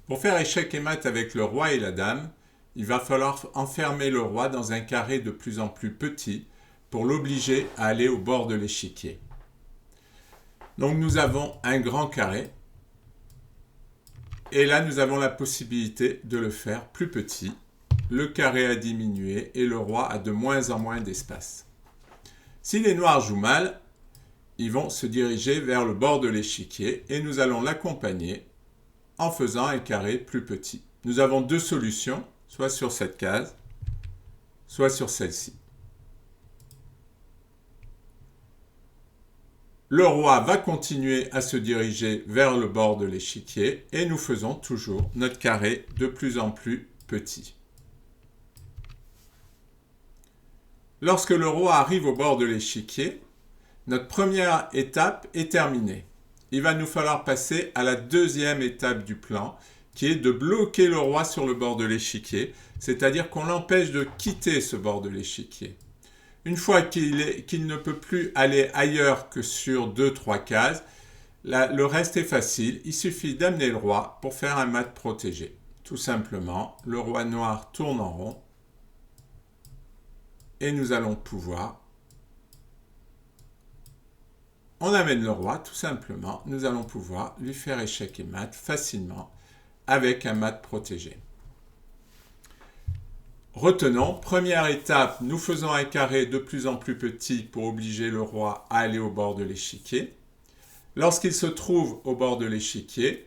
Pour faire échec et mat avec le roi et la dame, il va falloir enfermer le roi dans un carré de plus en plus petit pour l'obliger à aller au bord de l'échiquier. Donc nous avons un grand carré et là nous avons la possibilité de le faire plus petit. Le carré a diminué et le roi a de moins en moins d'espace. Si les noirs jouent mal, ils vont se diriger vers le bord de l'échiquier et nous allons l'accompagner en faisant un carré plus petit. Nous avons deux solutions, soit sur cette case, soit sur celle-ci. Le roi va continuer à se diriger vers le bord de l'échiquier et nous faisons toujours notre carré de plus en plus petit. Lorsque le roi arrive au bord de l'échiquier, notre première étape est terminée. Il va nous falloir passer à la deuxième étape du plan, qui est de bloquer le roi sur le bord de l'échiquier, c'est-à-dire qu'on l'empêche de quitter ce bord de l'échiquier. Une fois qu'il ne peut plus aller ailleurs que sur 2-3 cases, le reste est facile, il suffit d'amener le roi pour faire un mat protégé. Tout simplement, le roi noir tourne en rond et nous allons pouvoir... On amène le roi, tout simplement, nous allons pouvoir lui faire échec et mat facilement avec un mat protégé. Retenons, première étape, nous faisons un carré de plus en plus petit pour obliger le roi à aller au bord de l'échiquier. Lorsqu'il se trouve au bord de l'échiquier,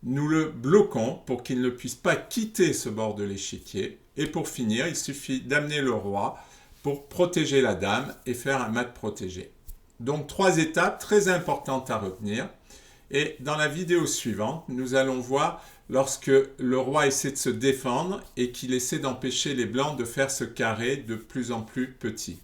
nous le bloquons pour qu'il ne puisse pas quitter ce bord de l'échiquier. Et pour finir, il suffit d'amener le roi pour protéger la dame et faire un mat protégé. Donc 3 étapes très importantes à retenir. Et dans la vidéo suivante, nous allons voir lorsque le roi essaie de se défendre et qu'il essaie d'empêcher les blancs de faire ce carré de plus en plus petit.